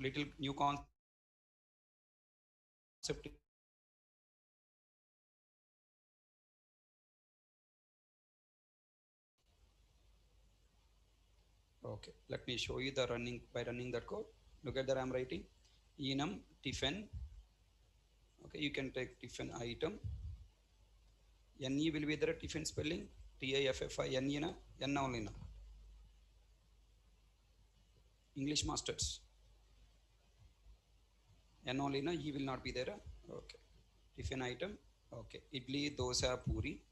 little new concept. Okay, let me show you the running by running that code. Look at that I'm writing enum tiffin. Okay, you can take tiffin item. Ne will be there tiffin spelling TIFFI na N only na English masters N only na E will not be there. Okay, tiffin item. Okay, idli dosa puri.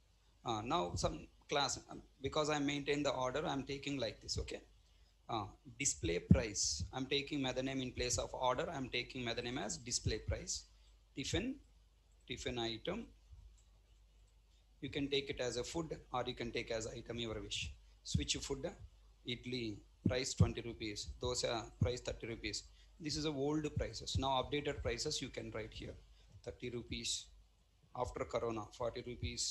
Now some class because I maintain the order I'm taking like this. Okay, display price I'm taking mother name in place of order. I'm taking mother name as display price. Tiffin item, you can take it as a food or you can take as item your wish. Switch food, idli price 20 rupees, dosa price 30 rupees. This is a old prices. Now updated prices you can write here 30 rupees. After corona 40 rupees.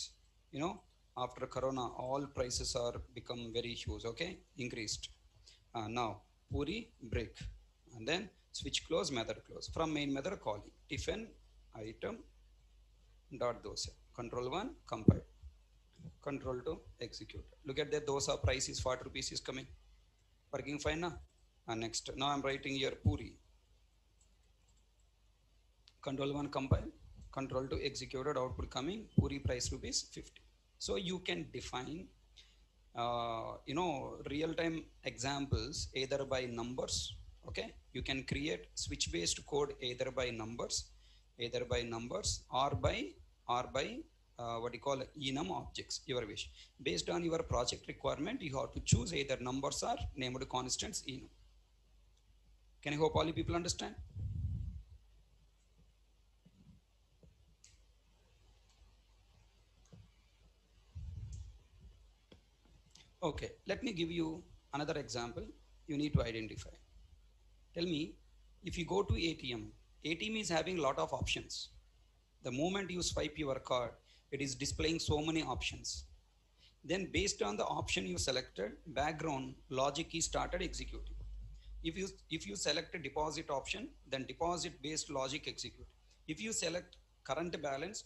You know, after corona all prices are become very huge. Okay, increased. Now puri break and then switch close method close from main method calling tiffin item dot dosa. Control 1 compile, control 2 execute. Look at that dosa price is 40 rupees is coming, working fine now. Next now I'm writing here puri. Control 1 compile, control 2 executed, output coming puri price rupees 50. So you can define you know real time examples either by numbers. Okay, you can create switch based code either by numbers or by what you call enum objects, your wish. Based on your project requirement you have to choose either numbers or named constants enum. Can I hope all you people understand? Okay, let me give you another example. You need to identify. Tell me, if you go to ATM is having a lot of options. The moment you swipe your card, it is displaying so many options. Then based on the option you selected, background logic is started executing. If you select a deposit option, then deposit based logic execute. If you select current balance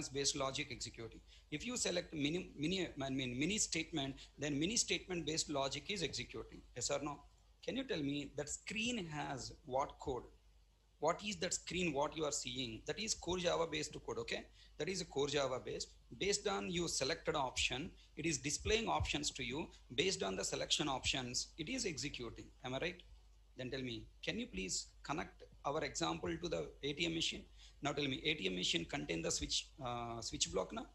based logic executing. If you select mini statement, then mini statement based logic is executing. Yes or no? Can you tell me that screen has what code? What is that screen what you are seeing? That is core Java based code. Okay, that is a core Java based on you selected option. It is displaying options to you. Based on the selection options it is executing. Am I right? Then tell me, can you please connect our example to the ATM machine? Now tell me, ATM machine contain the switch block now.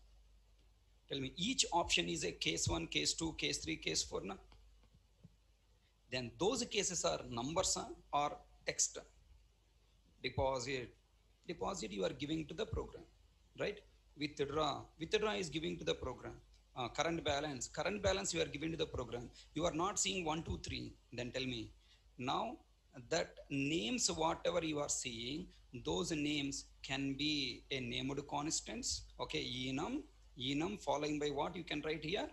Tell me, each option is a case 1, case 2, case 3, case 4 now. Then those cases are numbers or text. Deposit you are giving to the program, right? Withdraw is giving to the program. Current balance you are giving to the program. You are not seeing 1 2 3. Then tell me, now that names whatever you are seeing, those names can be a named constants. Okay, enum following by what you can write here,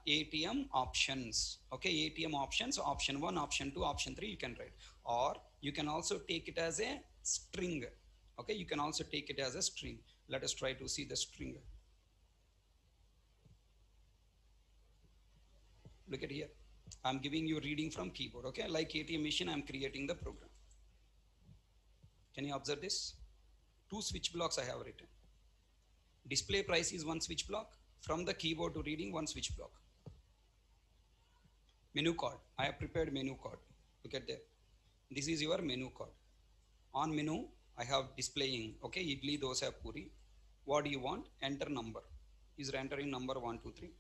ATM options. Okay, ATM options, option 1, option 2, option 3 you can write. Or you can also take it as a string. Okay, you can also take it as a string. Let us try to see the string. Look at here, I'm giving you reading from keyboard. Okay, like ATM machine I'm creating the program. Can you observe this? Two switch blocks I have written. Display price is one switch block. From the keyboard to reading, one switch block. Menu card, I have prepared menu card. Look at there, this is your menu card. On menu I have displaying, okay, idli dosa puri. What do you want? Enter number. Is entering number 1 2 3.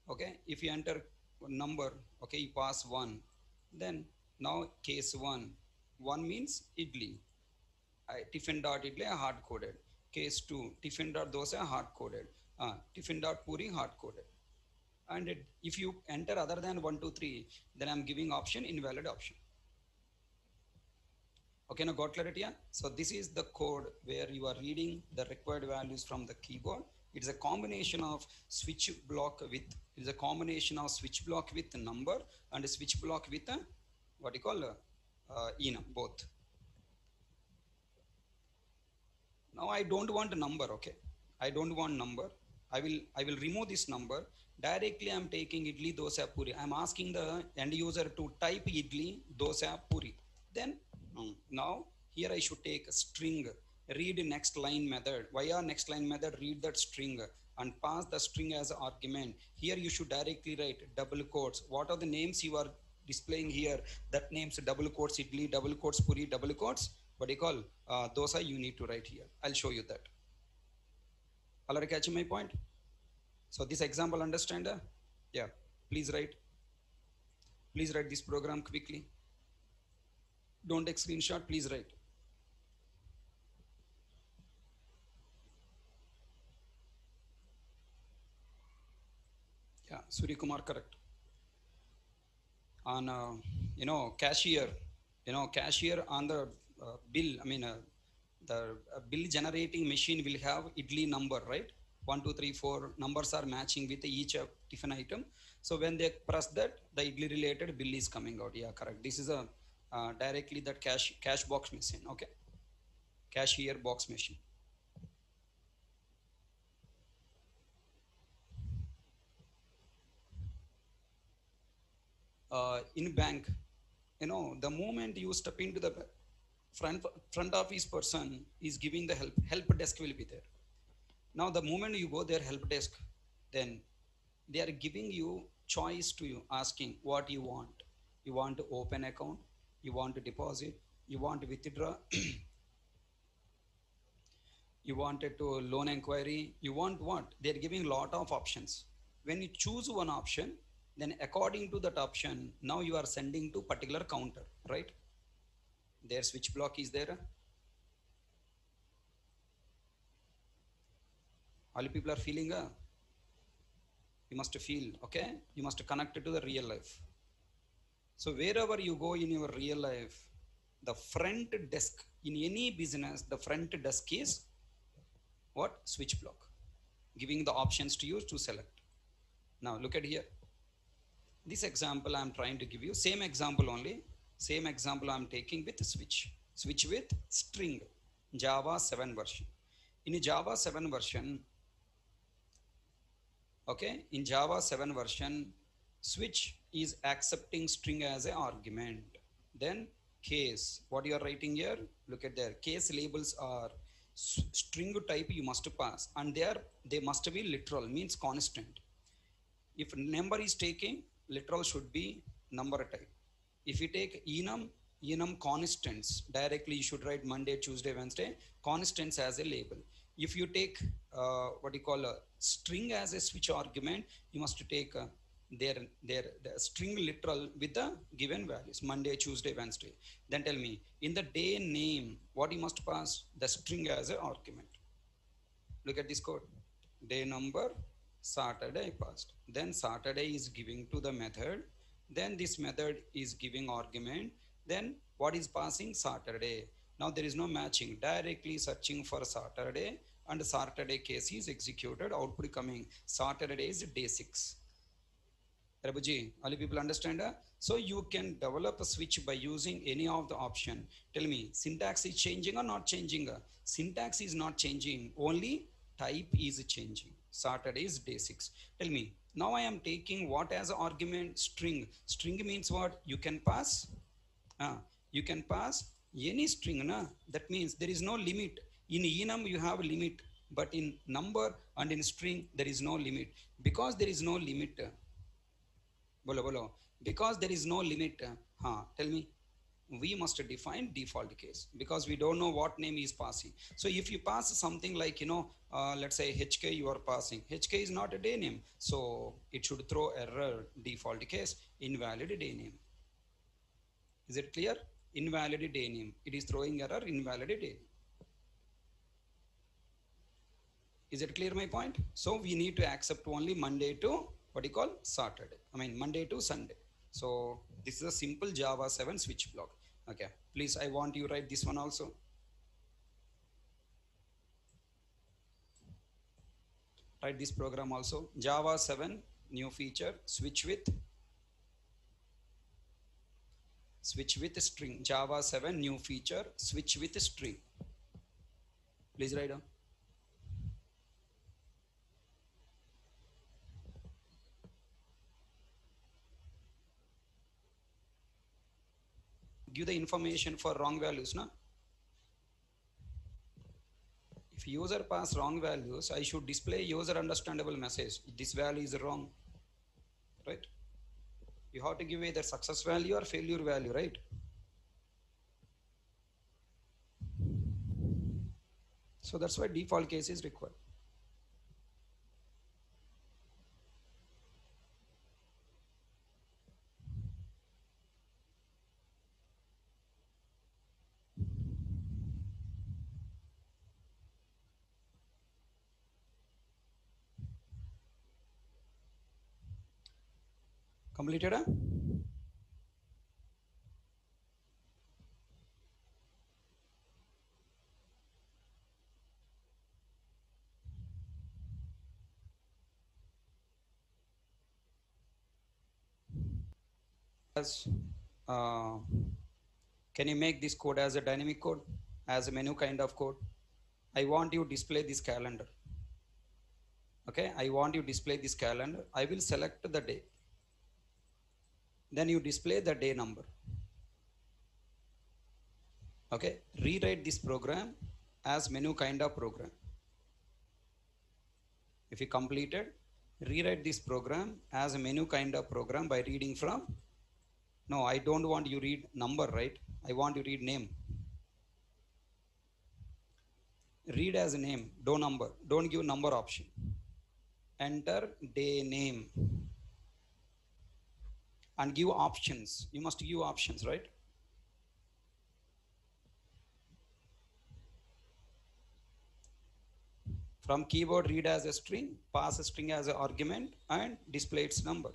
Okay, if you enter number, okay, you pass 1. Then now case 1 means idli. Tiffin dot idli hard coded. Case 2, tiffin dot dosa hard coded. Tiffin dot puri hard coded. And if you enter other than 1 2 3, then I'm giving option invalid option. Okay, now got clarity? Yeah? So this is the code where you are reading the required values from the keyboard. It's a combination of switch block with, it's a combination of switch block with number and a switch block with a, what you call enum both. Now I don't want a number, okay? I don't want number. I will remove this number. Directly I'm taking idli, dosa, puri. I'm asking the end user to type idli, dosa, puri. Then now here I should take a string, read next line method. Via next line method, read that string and pass the string as an argument. Here you should directly write double quotes. What are the names you are displaying here? That names double quotes idli, double quotes puri, double quotes what do you call dosa, you need to write here. I'll show you that. All are catching my point? So this example understand? Yeah, please write. Please write this program quickly. Don't take screenshot, please write. Yeah, Surya Kumar, correct. On, cashier, cashier on the bill, the bill generating machine will have idli number, right? 1, 2, 3, 4 numbers are matching with each tiffin item. So when they press that, the idli related bill is coming out. Yeah, correct. This is a directly that cash box machine. Okay, cashier box machine. In bank, the moment you step into the front office person is giving the help desk will be there. Now the moment you go there help desk, then they are giving you choice to you, asking what you want. You want to open account, you want to deposit, you want to withdraw, you wanted to loan inquiry, you want what? They're giving lot of options. When you choose one option, then according to that option, now you are sending to particular counter, right? Their switch block is there. All people are feeling you must feel, okay? You must connect it to the real life. So wherever you go in your real life, the front desk in any business, the front desk is what? Switch block, giving the options to you to select. Now look at here. This example I'm trying to give you, same example only, same example I'm taking with switch with string, Java 7 version. In Java 7 version, okay, in Java 7 version, switch is accepting string as an argument. Then case, what you are writing here, look at there, case labels are string type you must pass, and they must be literal, means constant. If number is taking, literal should be number type. If you take enum constants, directly you should write Monday, Tuesday, Wednesday, constants as a label. If you take what you call a string as a switch argument, you must take their string literal with the given values, Monday, Tuesday, Wednesday. Then tell me, in the day name, what you must pass? The string as an argument. Look at this code. Day number, Saturday passed. Then Saturday is giving to the method. Then this method is giving argument. Then what is passing? Saturday. Now there is no matching. Directly searching for Saturday, and Saturday case is executed. Output coming. Saturday is day 6. Prabhuji, all people understand? So you can develop a switch by using any of the option. Tell me, syntax is changing or not changing? Syntax is not changing. Only type is changing. Saturday is day 6. Tell me, now I am taking what as argument? String. String means what? You can pass. You can pass any string. That means there is no limit. In enum you have a limit, but in number and in string there is no limit. Because there is no limit. Bolo. Because there is no limit. Tell me. We must define default case because we don't know what name is passing. So if you pass something like, let's say HK you are passing. HK is not a day name. So it should throw error default case, invalid day name. Is it clear? Invalid day name. It is throwing error invalid day name. Is it clear my point? So we need to accept only Monday to what you call Saturday. Monday to Sunday. So this is a simple Java 7 switch block. Okay, please, I want you to write this one also. Write this program also. Java 7, new feature, switch with Switch with string. Java 7 new feature, switch with string. Please write down. Give the information for wrong values, na? If user pass wrong values, I should display user understandable message. This value is wrong, right? You have to give either success value or failure value, right? So that's why default case is required. Completed, huh? As uh, can you make this code as a dynamic code, as a menu kind of code? I want you display this calendar. Okay, I want you display this calendar. I will select the day. Then you display the day number. Okay, rewrite this program as menu kind of program. If you completed, rewrite this program as a menu kind of program by reading from. No, I don't want you read number, right? I want you read name. Read as a name, don't number. Don't give number option. Enter day name and give options. You must give options, right? From keyboard, read as a string, pass a string as an argument, and display its number.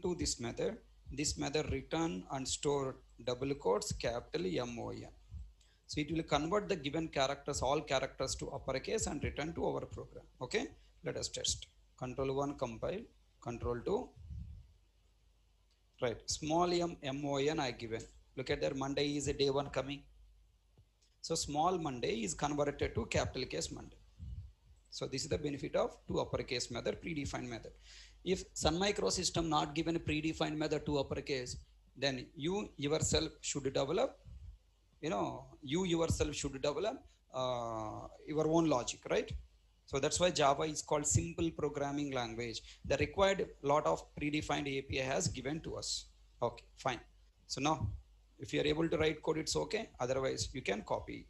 To this method, This method return and store double quotes capital MON. So it will convert the given characters, all characters to uppercase and return to our program. Okay, let us test. Control 1 compile, control 2, right, small MON I given. Look at there, Monday is a day 1 coming. So small Monday is converted to capital case Monday. So this is the benefit of two uppercase method, predefined method. If Sun Microsystem not given a predefined method to uppercase, then you yourself should develop, you yourself should develop your own logic, right? So that's why Java is called simple programming language. The required lot of predefined API has given to us. Okay, fine. So now, if you are able to write code, it's okay. Otherwise, you can copy.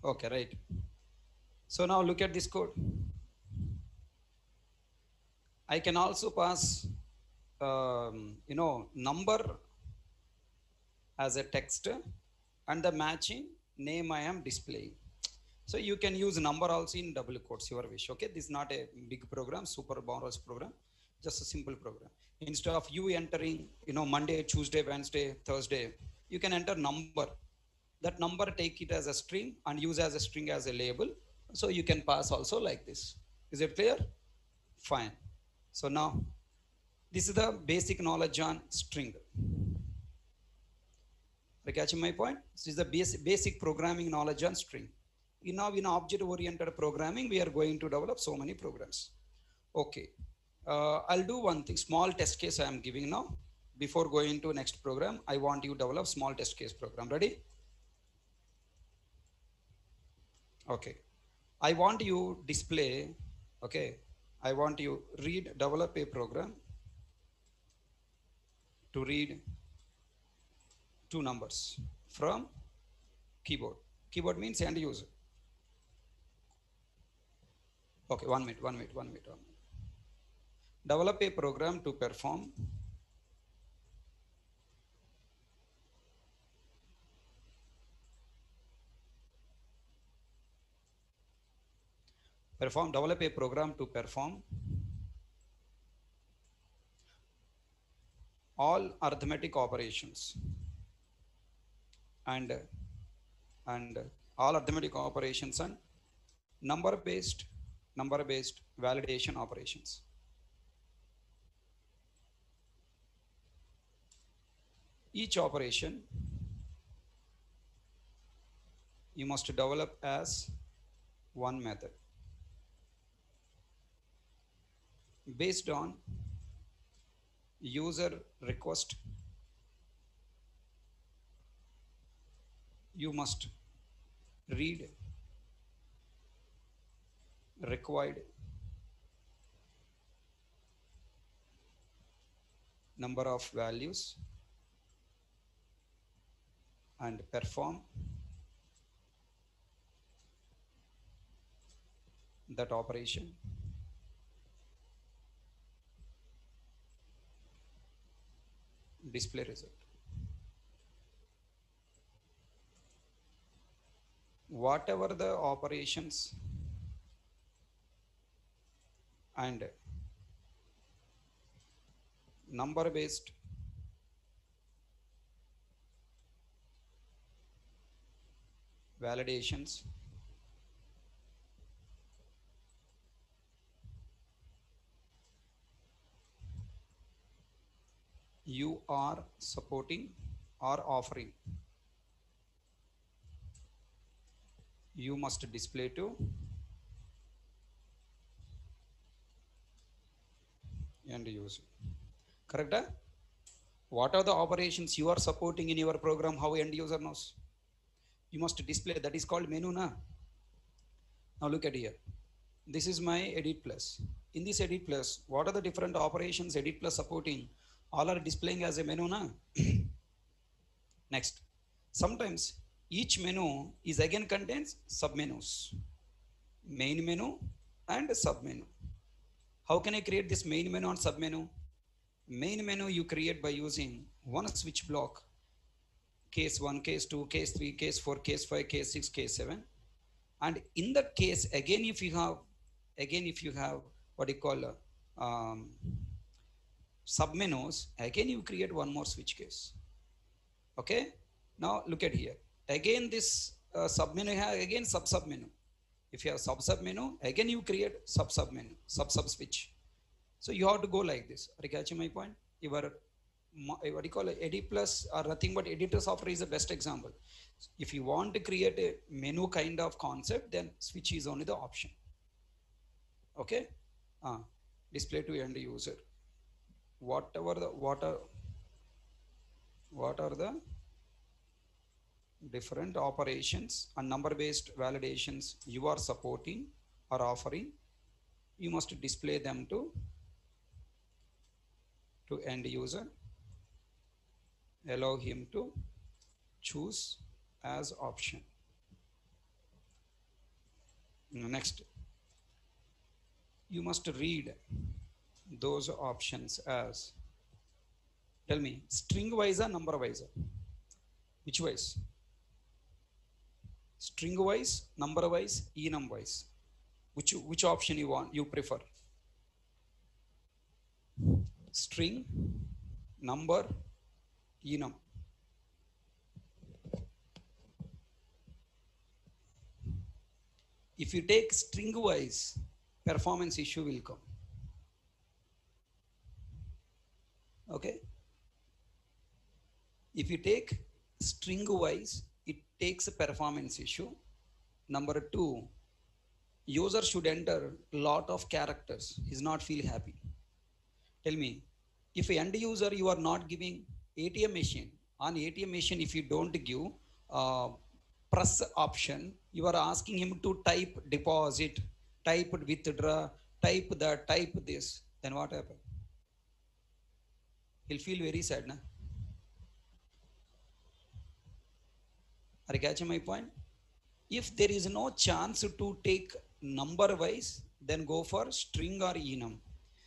Okay, right. So now look at this code. I can also pass, number as a text and the matching name I am displaying. So you can use number also in double quotes, your wish. Okay, this is not a big program, super borrowers program, just a simple program. Instead of you entering, Monday, Tuesday, Wednesday, Thursday, you can enter number. That number take it as a string and use as a string as a label. So you can pass also like this. Is it clear? Fine. So now this is the basic knowledge on string. Are you catching my point? This is the basic programming knowledge on string. Now in object-oriented programming, we are going to develop so many programs. Okay. I'll do one thing, small test case I am giving now. Before going to next program, I want you to develop small test case program. Ready? Okay. I want you display, okay. I want you develop a program to read two numbers from keyboard. Keyboard means end user. Okay, 1 minute, 1 minute, 1 minute, 1 minute. Develop a program to perform develop a program to perform all arithmetic operations and and all arithmetic operations and number based validation operations. Each operation you must develop as one method. based on user request, you must read required number of values and perform that operation display result. Whatever the operations and number based validations you are supporting or offering, you must display to end user. Correct? Huh? What are the operations you are supporting in your program? How end user knows? You must display. That is called menu, na? Now look at here. This is my edit plus. In this edit plus, what are the different operations edit plus supporting? All are displaying as a menu, na? Next. Sometimes each menu is again contains submenus, main menu and submenu. How can I create this main menu and submenu? Main menu you create by using one switch block, case 1, case 2, case 3, case 4, case 5, case 6, case 7. And in that case, again, if you have what you call submenus, again you create one more switch case. Okay. Now look at here. Again, this submenu have again submenu. If you have submenu, again you create submenu, sub switch. So you have to go like this. Are you catching my point? Your what do you call it? Edit plus or nothing but editor software is the best example. If you want to create a menu kind of concept, then switch is only the option. Okay. Display to end user. What are the different operations and number based validations you are supporting or offering? You must display them to end user, allow him to choose as option. Next, you must read those options as, tell me, string wise or number wise? Which wise? String wise, number wise, enum wise? Which option you prefer? String, number, enum. If you take string wise, performance issue will come. Okay. If you take string wise, it takes a performance issue. Number 2, user should enter lot of characters. He's not feel happy. Tell me, if end user you are not giving ATM machine, on ATM machine if you don't give press option, you are asking him to type deposit, type withdraw, type that, type this, then what happens? He'll feel very sad, na? Are you catching my point? If there is no chance to take number wise, then go for string or enum.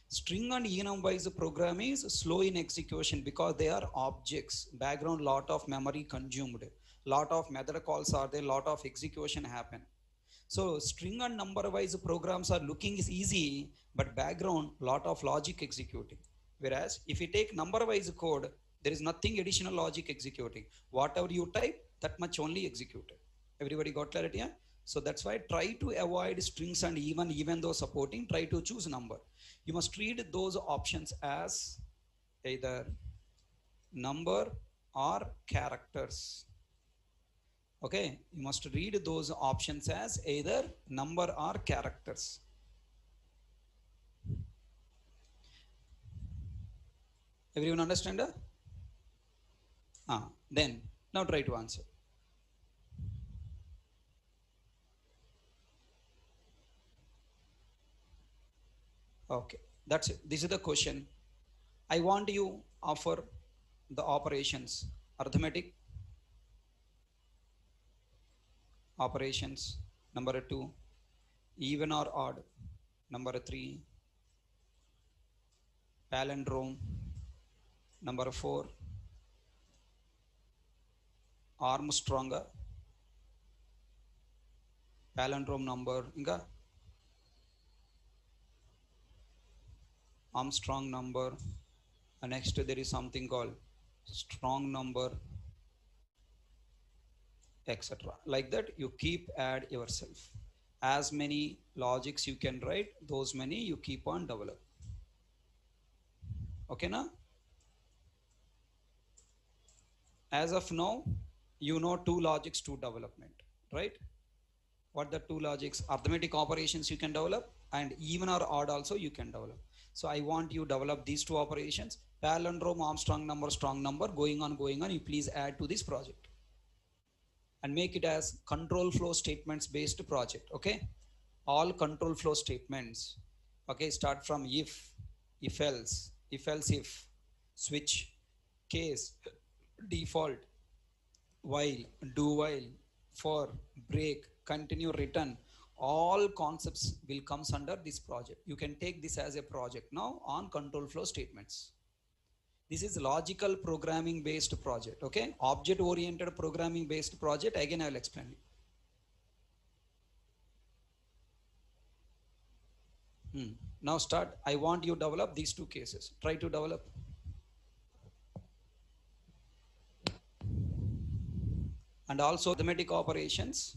String and enum wise program is slow in execution because they are objects, background lot of memory consumed, lot of method calls are there, lot of execution happen. So string and number wise programs are looking is easy, but background lot of logic executing. Whereas if you take number wise code, there is nothing additional logic executing. Whatever you type, that much only executed. Everybody got clarity? Yeah? So that's why try to avoid strings and even though supporting, try to choose number. You must read those options as either number or characters. Okay, you must read those options as either number or characters. Everyone understand? Then now try to answer. Okay, that's it. This is the question. I want you offer the operations, arithmetic operations, number 2, even or odd, number 3, palindrome, number 4, Armstrong, palindrome number, inga Armstrong number, and next there is something called strong number, etc. Like that you keep add yourself. As many logics you can write, those many you keep on develop. Okay na? As of now, you know 2 logics to development, right? What the 2 logics? Arithmetic operations you can develop, and even or odd also you can develop. So I want you develop these 2 operations, palindrome, Armstrong number, strong number, going on, you please add to this project and make it as control flow statements based project. Okay, all control flow statements. Okay, start from if else, if switch, case, default, while, do while, for, break, continue, return. All concepts will comes under this project. You can take this as a project now on control flow statements. This is logical programming based project. Okay, object oriented programming based project. Again I will explain it. Now start. I want you develop these 2 cases. Try to develop. And also arithmetic operations.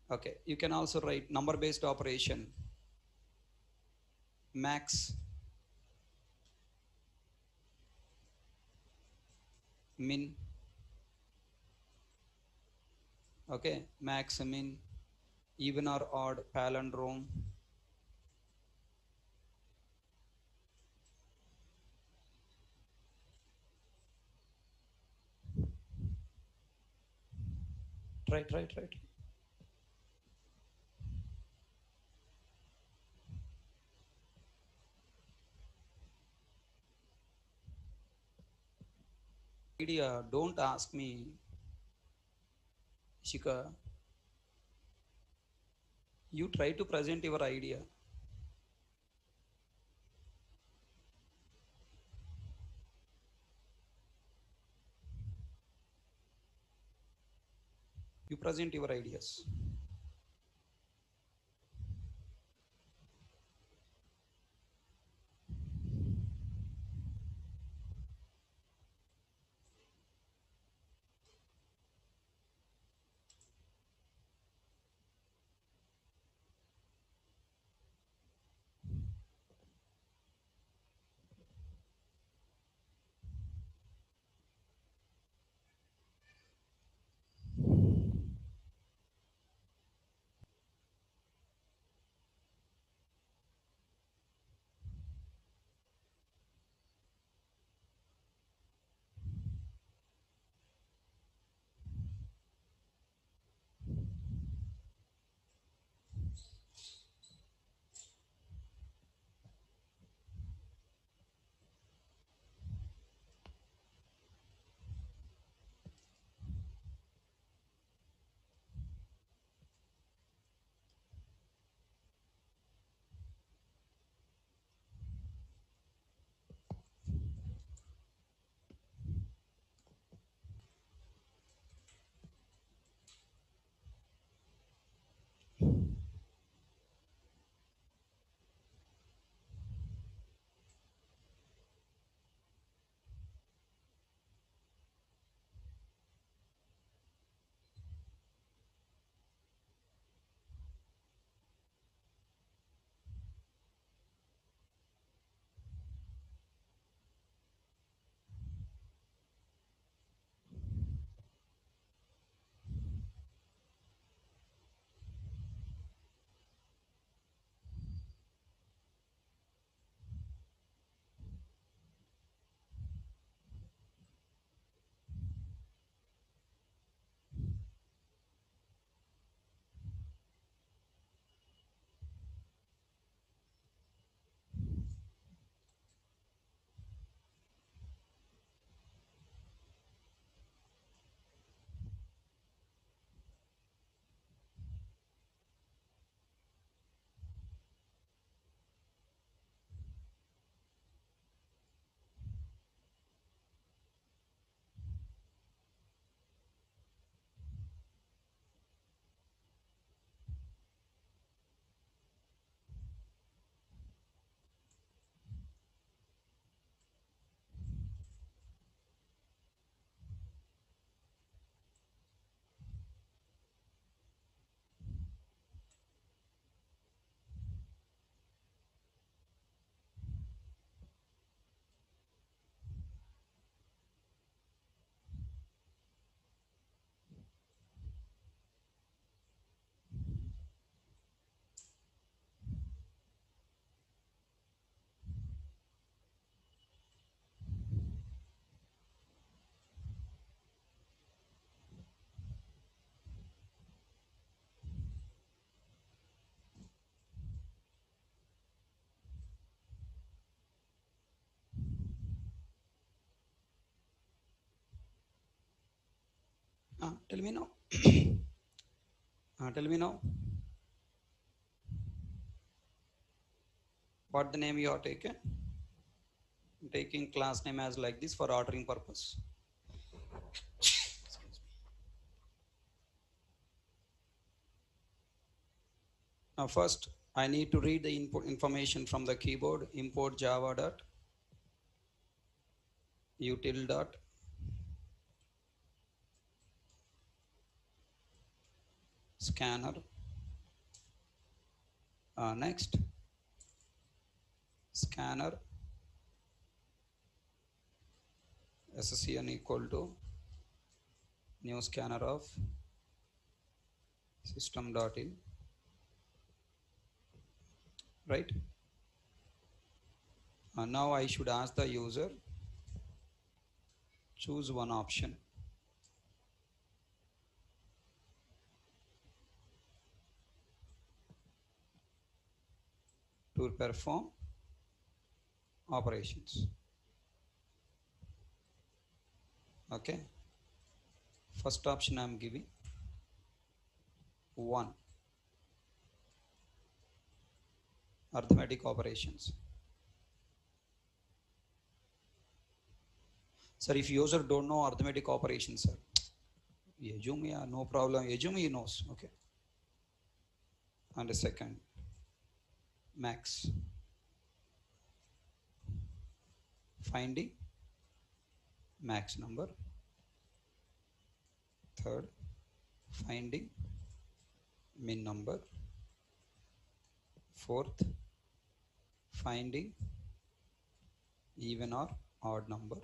Okay, you can also write number based operation, max, min. Okay, max, min, even or odd, palindrome. Try. Idea, don't ask me, Shika. You try to present your idea. You present your ideas. Tell me now. Tell me now. What the name you are taken? Taking class name as like this for ordering purpose. Now first, I need to read the input information from the keyboard. Import java dot util dot scanner. Next, scanner SCN equal to new scanner of system.in, right? Now I should ask the user, choose one option. To perform operations. Okay. First option I'm giving 1, arithmetic operations. Sir, if user don't know arithmetic operations, sir, assume, yeah, no problem. Assume he knows. Okay. And the second, max. Finding max number. Third, finding min number. Fourth, finding even or odd number.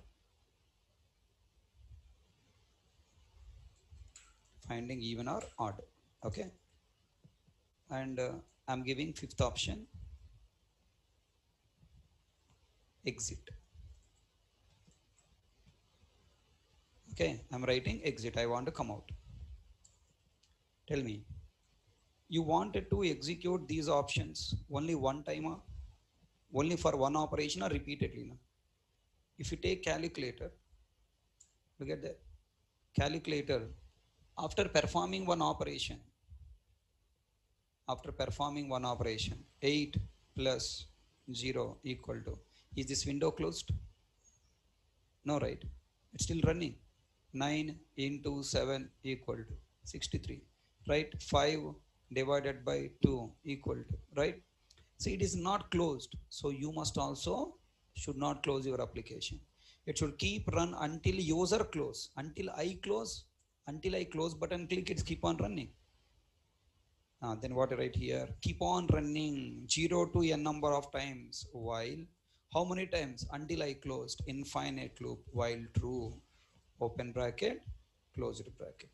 Finding even or odd. Okay. And I'm giving fifth option, exit. Okay, I'm writing exit. I want to come out. Tell me, you wanted to execute these options only one time, or only for one operation, or repeatedly? No? If you take calculator, look at that calculator. After performing one operation, 8 plus 0 equal to, is this window closed? No, right? It's still running. 9 into 7 equal to 63, right? 5 divided by 2 equal to, right? So it is not closed. So you must also should not close your application. It should keep run until user close. Until I close button, click, it's keep on running. Then what I write here? Keep on running 0 to n number of times, while how many times? Until I closed. Infinite loop, while true. Open bracket, closed bracket.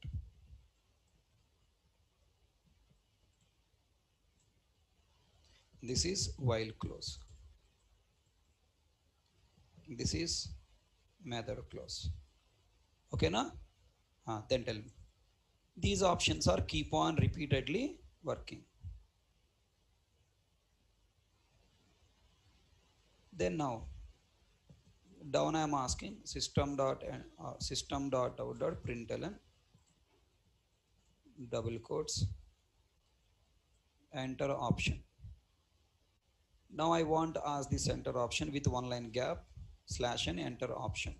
This is while close. This is method close. Okay, na? Then tell me. These options are keep on repeatedly working. Then now, down I am asking system.out.println double quotes, enter option. Now I want to ask this enter option with one line gap / and enter option.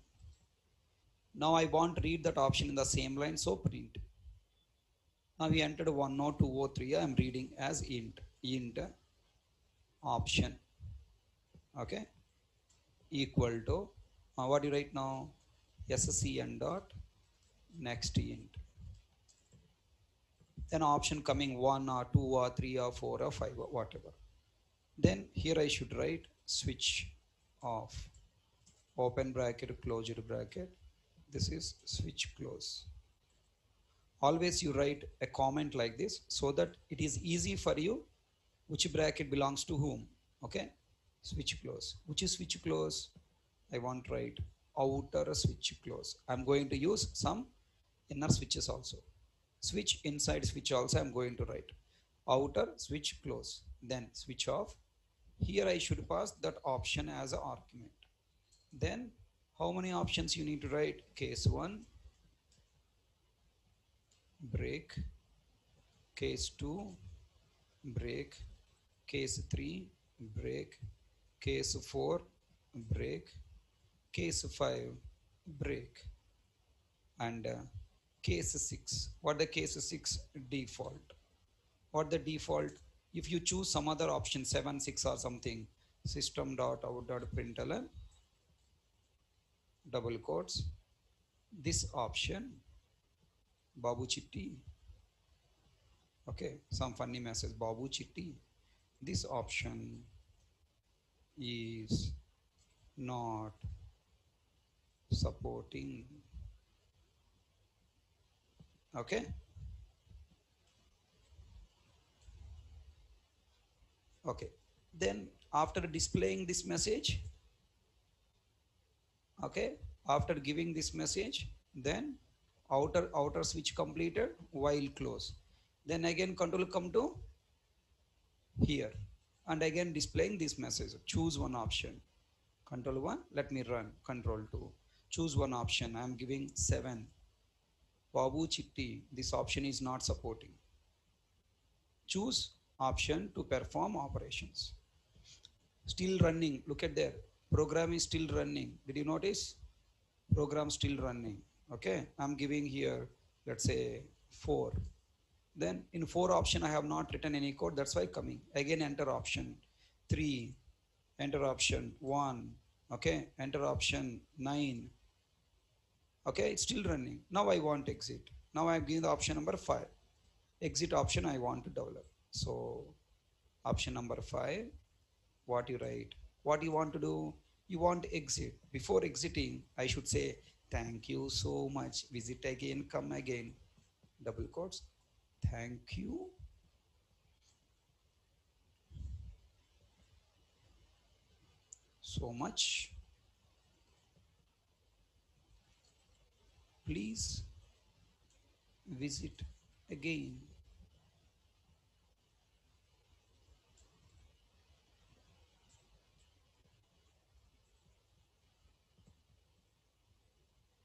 Now I want to read that option in the same line, so print. Now we entered 10203. I am reading as int option. Okay, equal to what do you write now? SCN dot next int. Then option coming 1 or 2 or 3 or 4 or 5 or whatever. Then here I should write switch off, open bracket, closure bracket. This is switch close. Always you write a comment like this so that it is easy for you which bracket belongs to whom. Okay, switch close. Which is switch close? I want to write outer switch close. I'm going to use some inner switches also. Switch inside switch also I'm going to write outer switch close. Then switch off. Here I should pass that option as an argument. Then how many options you need to write? Case 1, break, case 2, break, case 3, break, case 4, break, case 5, break, and case 6. What the case 6? Default. What the default? If you choose some other option 7, 6 or something, system dot out dot println double quotes, this option Babu Chitti, okay, some funny message, Babu Chitti, this option is not supporting, okay. Okay, then after displaying this message, okay, after giving this message, then outer switch completed, while close, then again control come to here, and again displaying this message, choose one option, control 1, let me run, control 2, choose one option, I am giving 7, Babu Chitti, this option is not supporting, choose option to perform operations, still running, look at there, program is still running, did you notice? Program still running, okay. I'm giving here, let's say 4, then in 4 option I have not written any code, that's why coming, again enter option 3, enter option 1, okay, enter option 9, okay, it's still running. Now I want exit, now I'm giving the option number 5, exit option I want to develop, so option number 5, what you write, what you want to do, you want exit, before exiting I should say thank you so much, visit again, come again, double quotes, thank you so much, please visit again.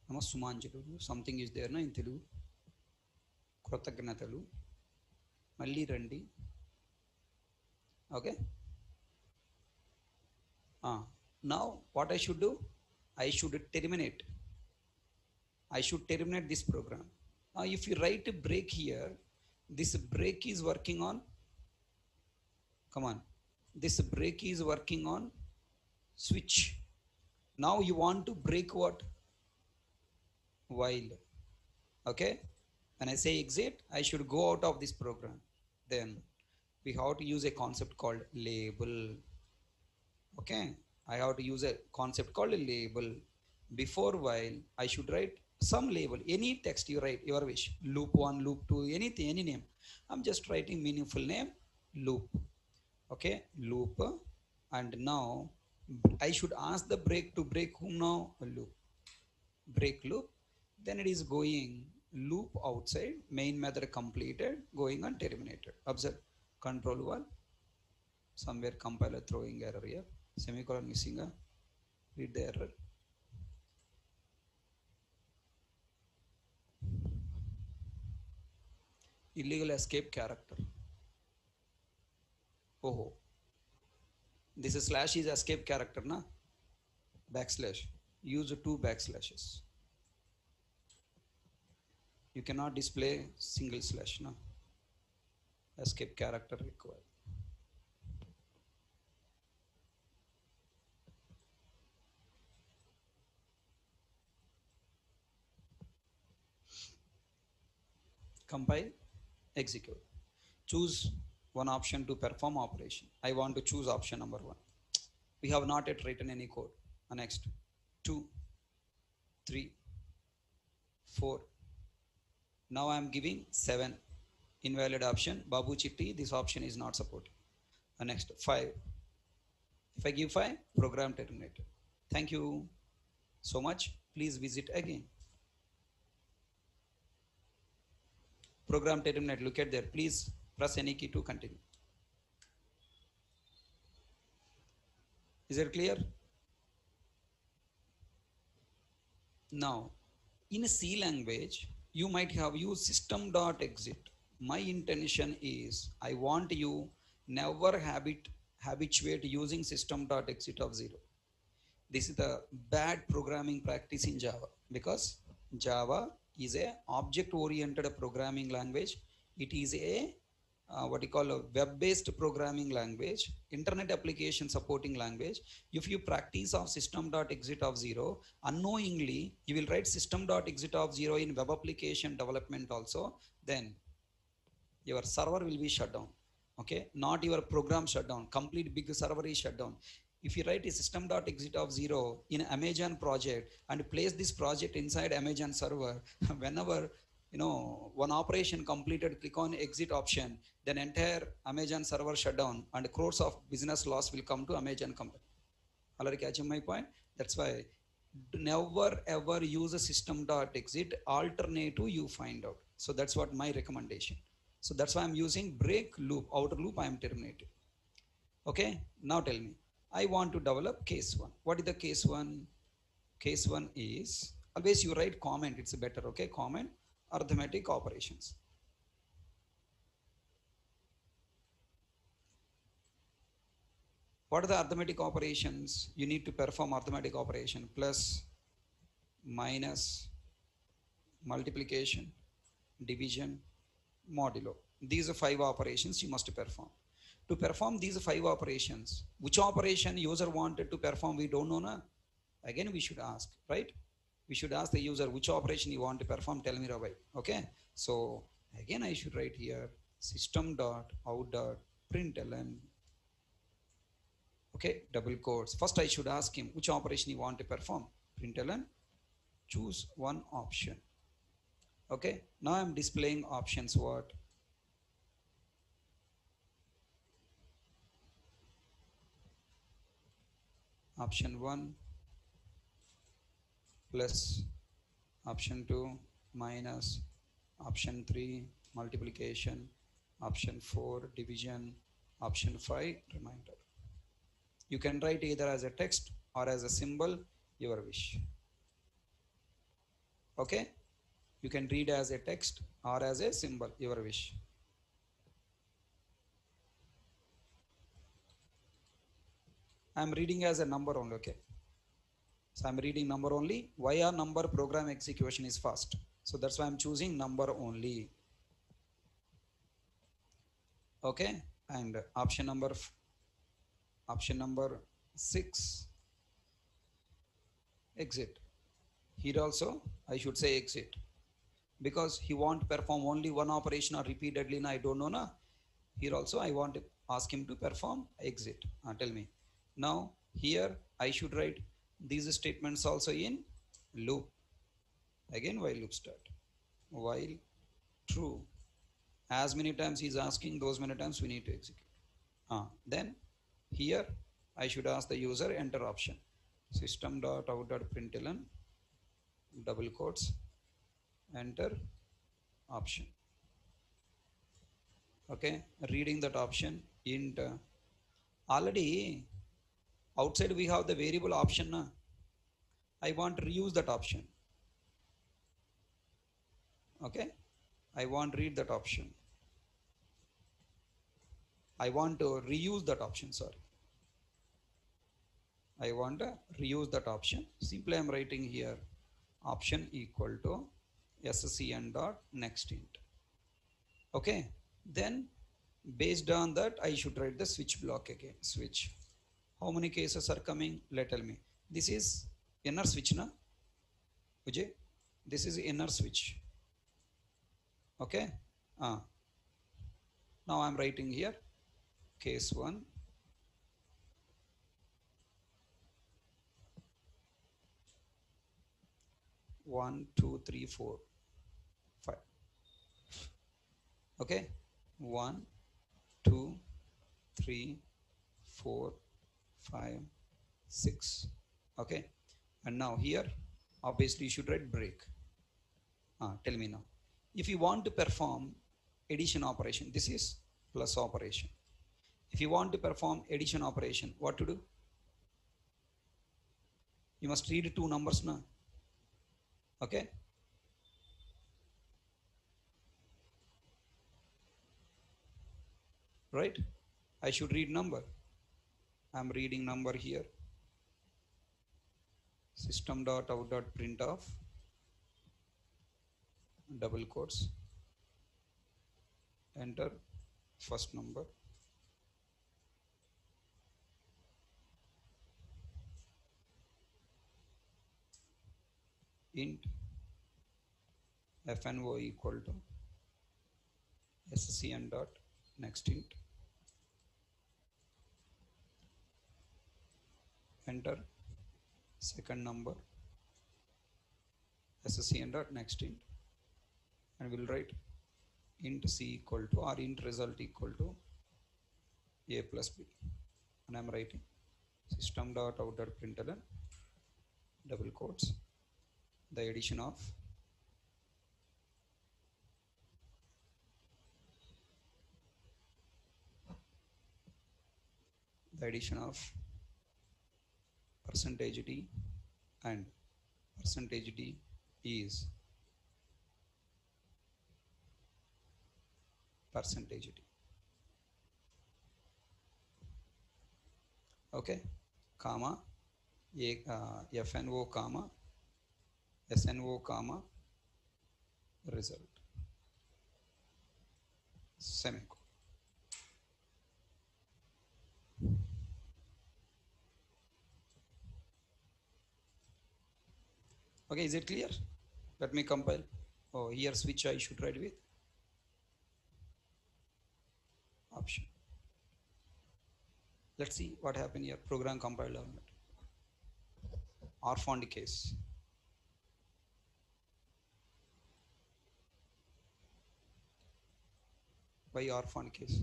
నమస్సుమాంజలు something is there నా in Telugu, కృతజ్ఞతలు, మళ్ళీ రండి, okay. Now what I should do, I should terminate, I should terminate this program. If you write a break here, this break is working on, come on, this break is working on switch. Now you want to break what? While, okay. When I say exit, I should go out of this program, then we have to use a concept called label, okay. I have to use a concept called a label. Before while I should write some label, any text you write, your wish, loop 1, loop 2, anything, any name, I'm just writing meaningful name, loop, okay, loop, and now I should ask the break to break whom now, a loop, break loop, then it is going loop outside, main method completed, going on terminated, observe, control 1, somewhere compiler throwing error here, semicolon missing, read the error, illegal escape character, oh, this slash is escape character na, backslash, use 2 backslashes, you cannot display single slash na, escape character required. Compile, execute, choose one option to perform operation, I want to choose option number 1, we have not yet written any code. Next 2, 3, 4, now I am giving 7, invalid option, Babu Chitti, this option is not supported. Next 5, if I give 5, program terminated, thank you so much, please visit again, program terminated, look at there, please press any key to continue. Is it clear? Now in C language you might have used system.exit. My intention is I want you never habituate using system.exit of 0. This is the bad programming practice in Java, because Java is a object oriented programming language. It is a what you call a web-based programming language, internet application supporting language. If you practice of system.exit of 0, unknowingly you will write system.exit of 0 in web application development also, then your server will be shut down. Okay, not your program shut down, complete big server is shut down. If you write a system.exit of 0 in Amazon project and place this project inside Amazon server, whenever one operation completed, click on exit option, then entire Amazon server shut down and crores of business loss will come to Amazon company. Already catching my point? That's why never ever use a system.exit, alternative you find out. So that's what my recommendation. So that's why I'm using break loop, outer loop I am terminating. Okay, now tell me, I want to develop case one. What is the case one? Case one is, always you write comment, it's better. Okay, comment arithmetic operations. What are the arithmetic operations? You need to perform arithmetic operation: plus, minus, multiplication, division, modulo. These are 5 operations you must perform. To perform these 5 operations, which operation user wanted to perform, we don't know. Na? Again, we should ask, right? We should ask the user which operation you want to perform, tell me Ravi. Okay, so again I should write here system.out.println. Okay, double quotes. First I should ask him which operation you want to perform. Println, choose one option. Okay, now I'm displaying options. What? Option 1 plus, option 2 minus, option 3 multiplication, option 4 division, option 5 remainder. You can write either as a text or as a symbol, your wish. Okay, you can read as a text or as a symbol, your wish. I'm reading as a number only. Okay, so I'm reading number only. Why a number program execution is fast? So that's why I'm choosing number only. Okay, and option number 6, exit. Here also I should say exit, because he want to perform only one operation or repeatedly. I don't know na. Here also I want to ask him to perform exit. Tell me. Now here I should write these statements also in loop. Again while loop start. While true. As many times he is asking, those many times we need to execute. Then here I should ask the user enter option. System.out.println double quotes, enter option. Okay, reading that option int. Already outside we have the variable option. Na? I want to reuse that option. Okay, I want to read that option. I want to reuse that option. Sorry, I want to reuse that option. Simply I'm writing here option equal to scn dot next int. Okay, then based on that I should write the switch block again. Switch. How many cases are coming? Let tell me. This is inner switch, na? Vijay, this is inner switch. Okay. Now I'm writing here case 1. One, two, three, four, 5. Okay. 1, 2, 3, 4, 5, 6. Okay. And now here, obviously you should write break. Tell me now. If you want to perform addition operation, this is plus operation. If you want to perform addition operation, what to do? You must read 2 numbers now. Okay. right? I should read number. I'm reading number here. System.out.printf double quotes, enter first number, int fno equal to scn dot next int, enter second number scn dot next int, and we'll write int c equal to, or int result equal to a plus b, and I'm writing system dot out dot println double quotes the addition of percentage d and percentage d is percentage d. Okay, comma fno comma sno comma result semicolon. Okay, is it clear? Let me compile. Oh, here switch I should write with option. Let's see what happened here. Program compiled on it. Orphaned case. Why orphaned case?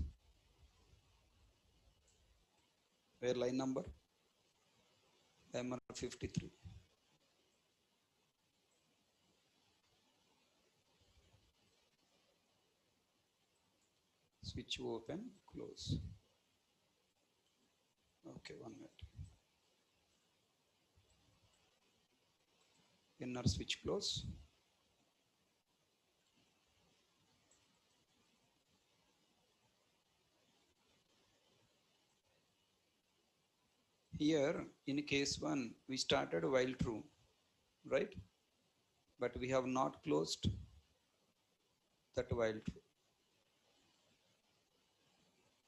Where line number? MR 53. Switch open, close. Okay, 1 minute. Inner switch close. Here in case 1, we started while true, right? But we have not closed that while true.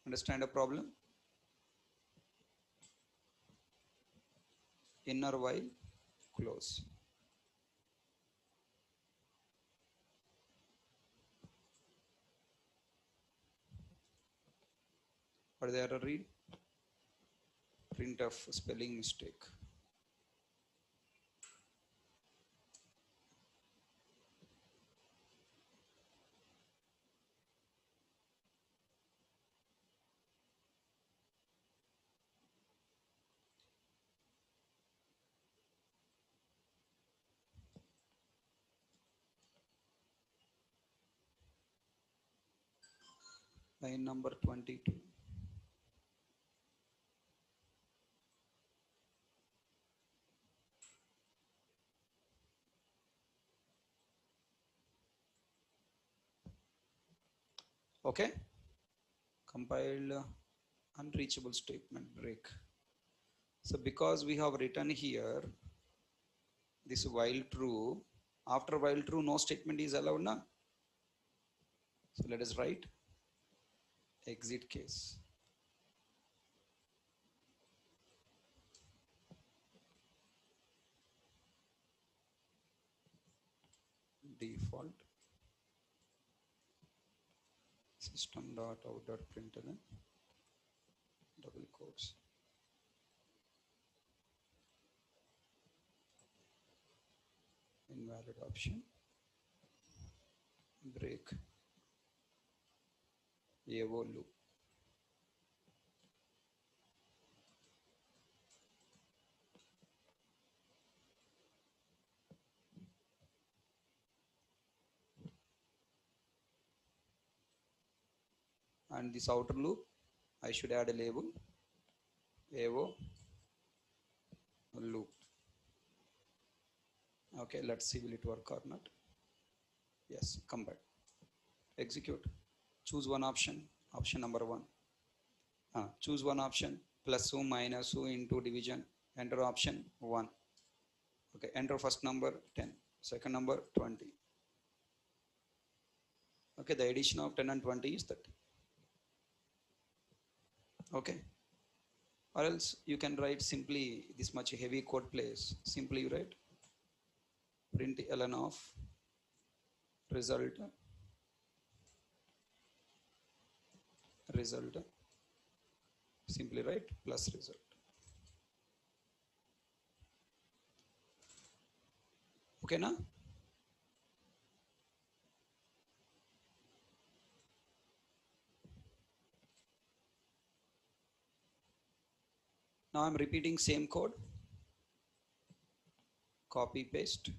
Understand a problem? Inner while close. What the error read? Printf spelling mistake. Line number 22. Okay, compile unreachable statement break. So because we have written here this while true, after while true no statement is allowed now. So let us write exit case. Default system dot out dot println double quotes invalid option break AO loop. And this outer loop I should add a label AO loop. Okay, let's see will it work or not. Yes, come back. Execute. Choose one option, option number 1. Choose one option, plus who, minus who, into division, enter option 1. Okay, enter first number 10, second number 20. Okay, the addition of 10 and 20 is 30. Okay, or else you can write simply this much heavy code place. Simply you write print ln of result, result, simply write plus result. Okay, now I'm repeating same code, copy paste,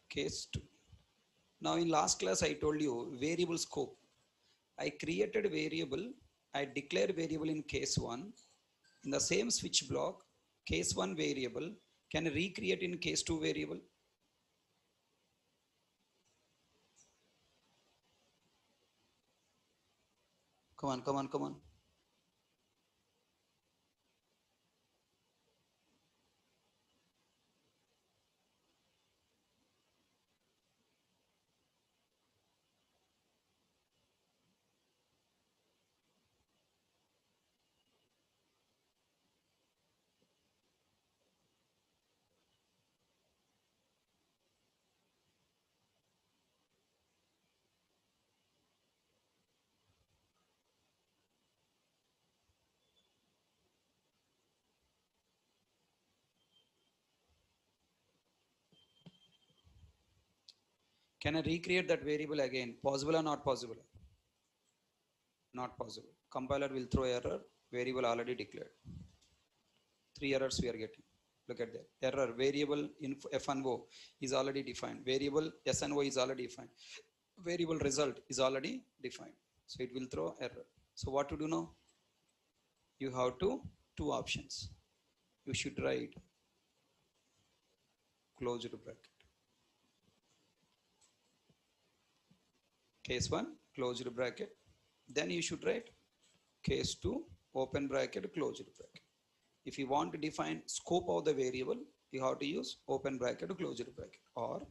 case 2. Now in last class I told you variable scope. I created variable, I declared variable in case 1. In the same switch block, case 1 variable can recreate in case 2 variable. Come on, come on, come on. Can I recreate that variable again? Possible or not possible? Not possible. Compiler will throw error, variable already declared. 3 errors we are getting. Look at that. Error, variable in F1O is already defined. Variable SNO is already defined. Variable result is already defined. So it will throw error. So what to do now? You have two options. You should write closed bracket. Case 1, closed bracket. Then you should write case 2, open bracket, closed bracket. If you want to define scope of the variable, you have to use open bracket, closed bracket. Or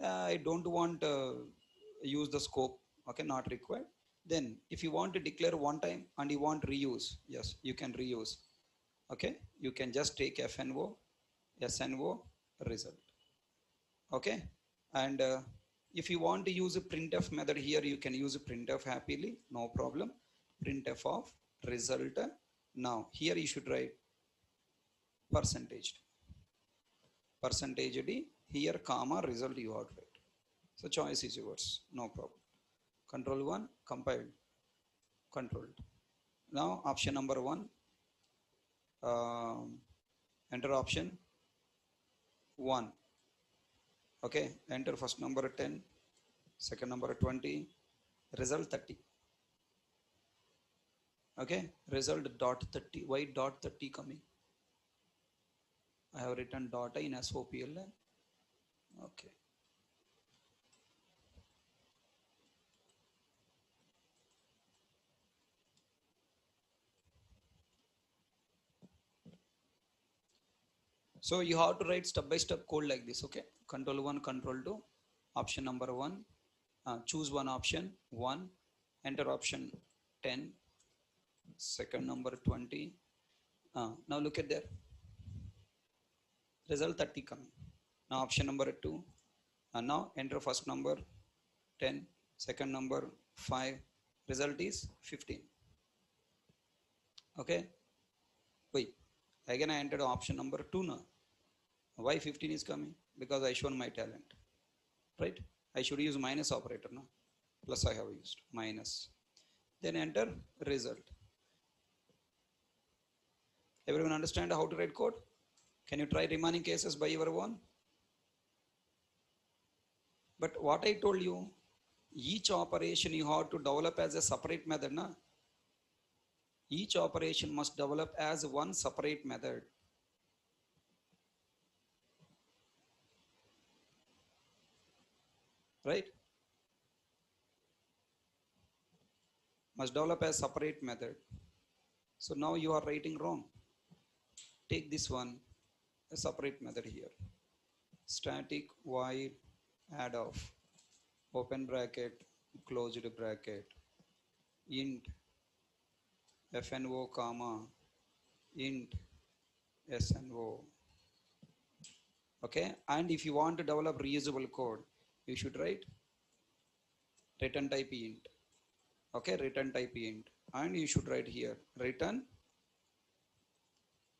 I don't want use the scope, okay, not required. Then if you want to declare one time and you want reuse, yes, you can reuse. Okay, you can just take FNO, SNO result. Okay, and if you want to use a printf method here, you can use a printf happily, no problem. Printf of result. Now here you should write percentage d, here comma result you have to write. So choice is yours, no problem. Control 1, compiled, controlled. Now option number 1, enter option 1. Okay, enter first number 10, second number 20, result 30. Okay, result dot 30. Why dot 30 coming? I have written dot in SOPL. Okay. So you have to write step-by-step code like this. Okay, control 1, control 2, option number 1, choose one option 1, enter option 10, second number 20. Now look at there, result 30 coming. Now option number 2, and now enter first number 10, second number 5, result is 15. Okay, wait, again I entered option number 2 now. Why 15 is coming? Because I shown my talent, right? I should use minus operator now. Plus I have used minus. Then enter result. Everyone understand how to write code? Can you try remaining cases by your own? But what I told you, each operation you have to develop as a separate method. Na? Each operation must develop as one separate method. Right? must develop a separate method. So now you are writing wrong. Take this one, a separate method here. Static void add of open bracket closed bracket int fno comma int SNO. Okay, and if you want to develop reusable code, you should write return type int. Okay, return type int, and you should write here return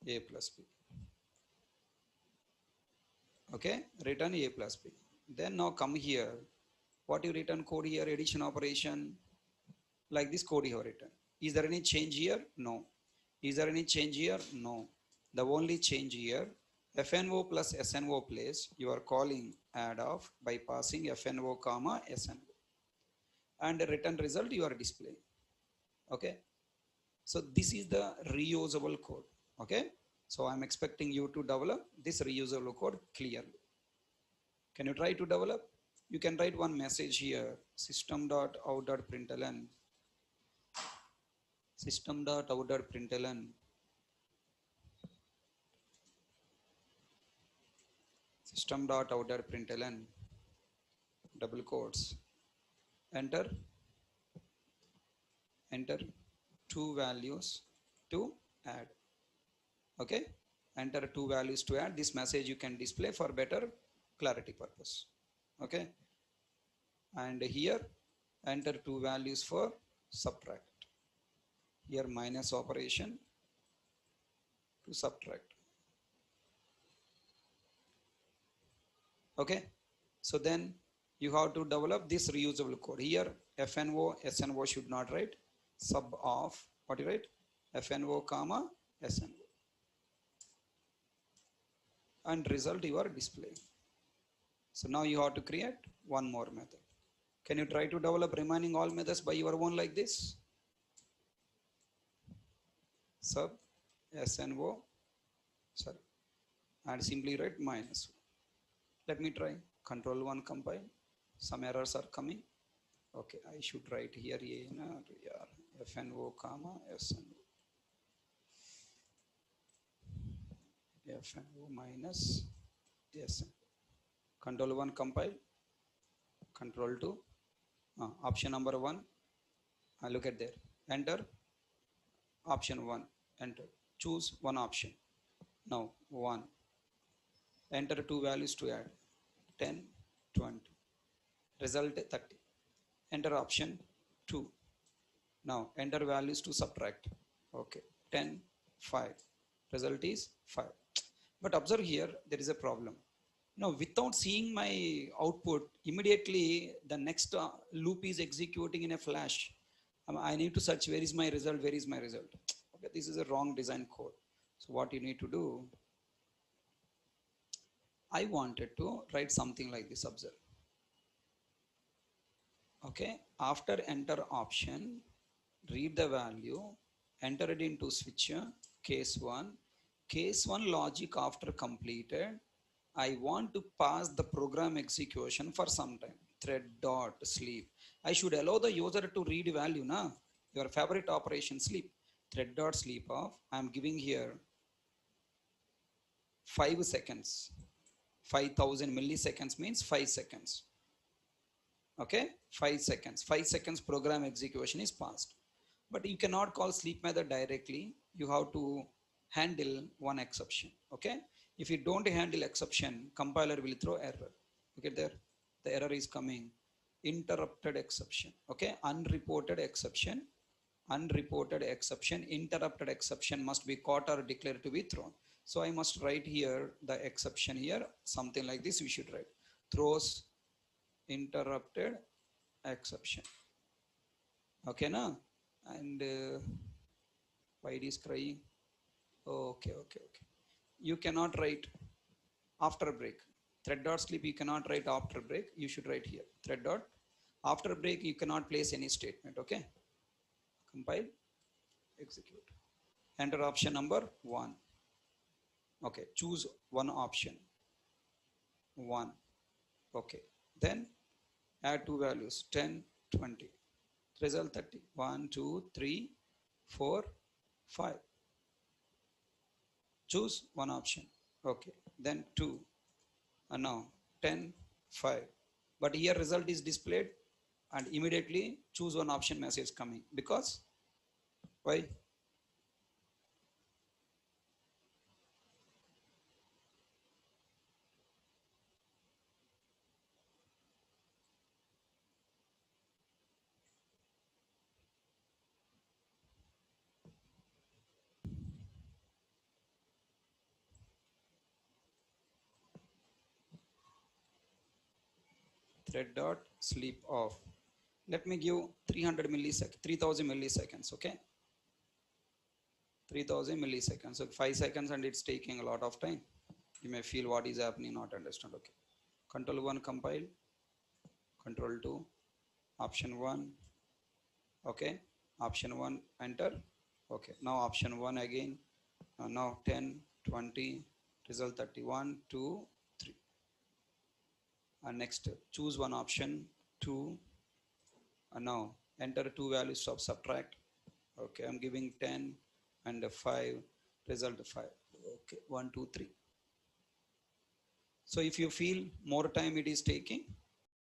a plus b. Okay, return a plus b. Then now come here. What you return code here? Addition operation. Like this code you have written. Is there any change here? No. Is there any change here? No. The only change here, FNO plus SNO place, you are calling add of by passing FNO comma SNO. And the return result you are displaying. Okay. So this is the reusable code. Okay. So I'm expecting you to develop this reusable code clearly. Can you try to develop? You can write one message here, system.out.println, system.out.println, system.out.println, double quotes, enter two values to add. Okay, enter two values to add. This message you can display for better clarity purpose. Okay, and here enter two values for subtract. Here minus operation to subtract. Okay, so then you have to develop this reusable code. Here FNO SNO should not write, sub of what you write, FNO comma SNO, and result you are displaying. So now you have to create one more method. Can you try to develop remaining all methods by your own like this? Sub SNO, sorry, and simply write minus. Let me try. Control 1 compile. Some errors are coming. Okay, I should write here FNO comma SNO. FNO minus SNO. Control 1 compile. Control 2. Option number 1. Look at there. Enter. Option 1. Enter. Choose one option. Now 1. Enter two values to add. 10, 20. Result 30. Enter option 2. Now enter values to subtract. Okay, 10, 5. Result is 5. But observe here, there is a problem. Now without seeing my output, immediately the next loop is executing in a flash. I need to search where is my result, where is my result. Okay, this is a wrong design code. So what you need to do, I wanted to write something like this, observe. Okay, after enter option, read the value, enter it into switcher, case 1. Case 1 logic after completed, I want to pass the program execution for some time. Thread dot sleep. I should allow the user to read value, na? Your favorite operation sleep. Thread dot sleep off. I am giving here 5 seconds. 5000 milliseconds means 5 seconds. Okay, 5 seconds. 5 seconds program execution is passed. But you cannot call sleep method directly. You have to handle one exception. Okay, if you don't handle exception, compiler will throw error. Look at there, the error is coming. Interrupted exception. Okay, unreported exception. Unreported exception. Interrupted exception must be caught or declared to be thrown. So I must write here the exception here. Something like this we should write. Throws interrupted exception. Okay, na? And why it is crying? Okay. You cannot write after break. Thread dot sleep you cannot write after break. You should write here. Thread dot after break you cannot place any statement. Okay. Compile, execute. Enter option number 1. Okay. Choose one option. 1. Okay. Then add two values 10, 20. result 30. 1, 2, 3, 4, 5. Choose one option. Okay. Then 2. And now 10, 5. But here result is displayed and immediately choose one option message coming. Because why? Thread dot sleep off. Let me give 300 milliseconds, 3000 milliseconds. Okay. 3000 milliseconds. So 5 seconds and it's taking a lot of time. You may feel what is happening, not understand. Okay. Control 1 compile. Control 2. Option 1. Okay. Option 1 enter. Okay. Now option 1 again. Now 10, 20, result 31, 2, 3. And next choose one option 2. And now enter two values of subtract. Okay. I'm giving 10 and 5. Result 5. Okay. 1, 2, 3. So if you feel more time it is taking,